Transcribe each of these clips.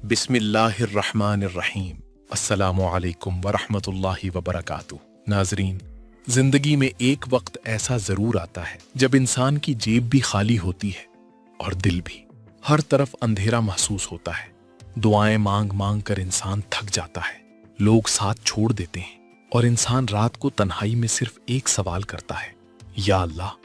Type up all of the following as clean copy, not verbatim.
बिस्मिल्लाहिर्रहमानिर्रहीम। अस्सलामु अलैकुम वरहमतुल्लाहि वबरकातुह। नाजरीन, जिंदगी में एक वक्त ऐसा जरूर आता है जब इंसान की जेब भी खाली होती है और दिल भी। हर तरफ अंधेरा महसूस होता है। दुआएं मांग मांग कर इंसान थक जाता है। लोग साथ छोड़ देते हैं और इंसान रात को तन्हाई में सिर्फ एक सवाल करता है, या अल्लाह,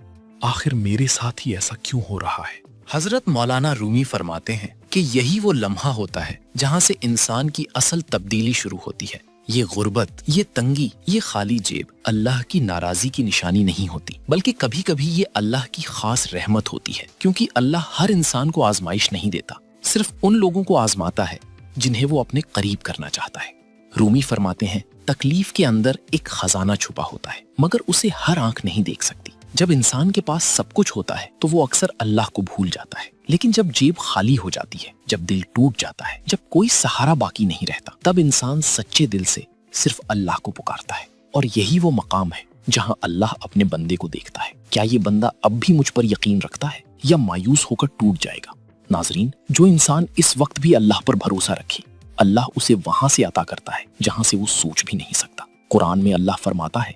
आखिर मेरे साथ ही ऐसा क्यों हो रहा है। हजरत मौलाना रूमी फरमाते हैं कि यही वो लम्हा होता है जहाँ से इंसान की असल तब्दीली शुरू होती है। ये गुर्बत, ये तंगी, ये खाली जेब अल्लाह की नाराजी की निशानी नहीं होती, बल्कि कभी कभी ये अल्लाह की खास रहमत होती है, क्योंकि अल्लाह हर इंसान को आजमाइश नहीं देता, सिर्फ उन लोगों को आजमाता है जिन्हें वो अपने करीब करना चाहता है। रूमी फरमाते हैं, तकलीफ के अंदर एक खजाना छुपा होता है, मगर उसे हर आंख नहीं देख सकती। जब इंसान के पास सब कुछ होता है तो वो अक्सर अल्लाह को भूल जाता है, लेकिन जब जेब खाली हो जाती है, जब दिल टूट जाता है, जब कोई सहारा बाकी नहीं रहता, तब इंसान सच्चे दिल से सिर्फ अल्लाह को पुकारता है। और यही वो मकाम है जहां अल्लाह अपने बंदे को देखता है। क्या ये बंदा अब भी मुझ पर यकीन रखता है या मायूस होकर टूट जाएगा। नाजरीन, जो इंसान इस वक्त भी अल्लाह पर भरोसा रखे, अल्लाह उसे वहां से अता करता है जहां से वो सोच भी नहीं सकता। कुरान में अल्लाह फरमाता है,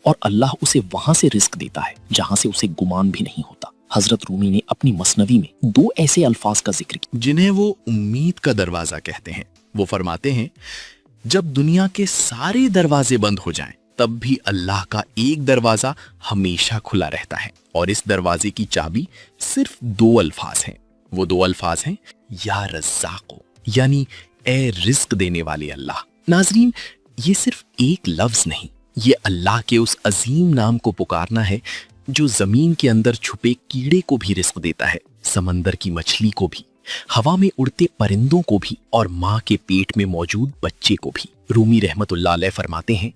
और अल्लाह उसे वहां से रिस्क देता है जहां से उसे गुमान भी नहीं होता। हजरत रूमी ने अपनी मसनवी में दो ऐसे अल्फाज का जिक्र किया जिन्हें वो उम्मीद का दरवाजा कहते हैं। वो फरमाते हैं, जब दुनिया के सारे दरवाजे बंद हो जाएं, तब भी अल्लाह का एक दरवाजा हमेशा खुला रहता है, और इस दरवाजे की चाबी सिर्फ दो अल्फाज हैं। वो दो अल्फाज हैं, या रज़्ज़ाक़ो, यानी ए रिस्क देने वाले अल्लाह। नाजरीन, ये सिर्फ एक लफ्ज नहीं, ये अल्लाह के उस अजीम नाम को पुकारना है जो जमीन के अंदर छुपे कीड़े को भी रिस्क देता है, समंदर की मछली को भी, हवा में उड़ते परिंदों को भी, और माँ के पेट में मौजूद बच्चे को भी। रूमी रहमतुल्लाह अलैह फरमाते हैं,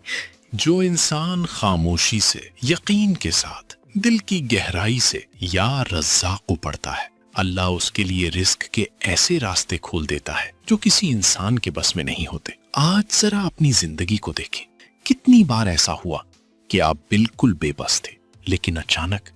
जो इंसान खामोशी से, यकीन के साथ, दिल की गहराई से या रज़्ज़ाक़ को पढ़ता है, अल्लाह उसके लिए रिस्क के ऐसे रास्ते खोल देता है जो किसी इंसान के बस में नहीं होते। आज जरा अपनी जिंदगी को देखें। कितनी बार ऐसा हुआ कि आप बिल्कुल बेबस थे, लेकिन अचानक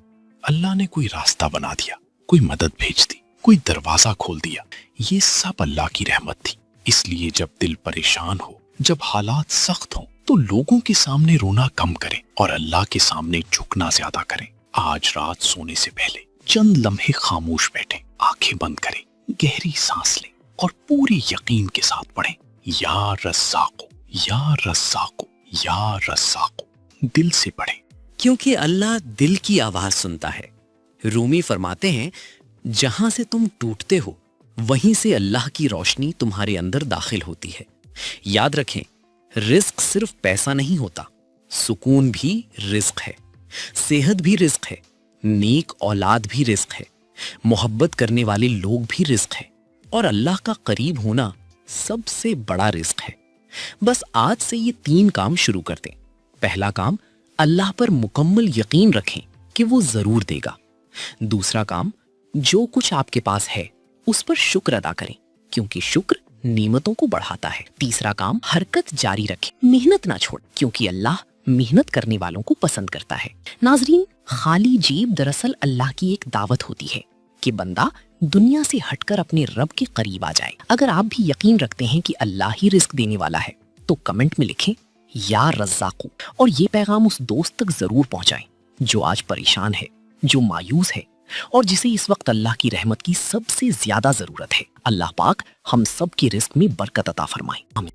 अल्लाह ने कोई रास्ता बना दिया, कोई मदद भेज दी, कोई दरवाजा खोल दिया। ये सब अल्लाह की रहमत थी। इसलिए जब दिल परेशान हो, जब हालात सख्त हो, तो लोगों के सामने रोना कम करें और अल्लाह के सामने झुकना ज्यादा करें। आज रात सोने से पहले चंद लम्हे खामोश बैठें, आंखें बंद करें, गहरी सांस लें और पूरी यकीन के साथ पढ़ें, या रज़्ज़ाक़ो, या रज़्ज़ाक़ो, या रज़्ज़ाक़ो। दिल से पढ़ें, क्योंकि अल्लाह दिल की आवाज सुनता है। रूमी फरमाते हैं, जहां से तुम टूटते हो वहीं से अल्लाह की रोशनी तुम्हारे अंदर दाखिल होती है। याद रखें, रिस्क सिर्फ पैसा नहीं होता, सुकून भी रिस्क है, सेहत भी रिस्क है, नेक औलाद भी रिस्क है, मोहब्बत करने वाले लोग भी रिस्क है, और अल्लाह का करीब होना सबसे बड़ा रिस्क है। बस आज से ये 3 काम शुरू कर दें। पहला काम, अल्लाह पर मुकम्मल यकीन रखें कि वो जरूर देगा। दूसरा काम, जो कुछ आपके पास है उस पर शुक्र अदा करें, क्योंकि शुक्र नेमतों को बढ़ाता है। तीसरा काम, हरकत जारी रखें, मेहनत ना छोड़, क्योंकि अल्लाह मेहनत करने वालों को पसंद करता है। नाजरीन, खाली जेब दरअसल अल्लाह की एक दावत होती है कि बंदा दुनिया से हटकर अपने रब के करीब आ जाए। अगर आप भी यकीन रखते हैं कि अल्लाह ही रिस्क देने वाला है, तो कमेंट में लिखें, या रज़्ज़ाक़ो, और ये पैगाम उस दोस्त तक जरूर पहुंचाएं जो आज परेशान है, जो मायूस है, और जिसे इस वक्त अल्लाह की रहमत की सबसे ज्यादा जरूरत है। अल्लाह पाक हम सब की रिस्क में बरकत अता फरमाए। आमीन।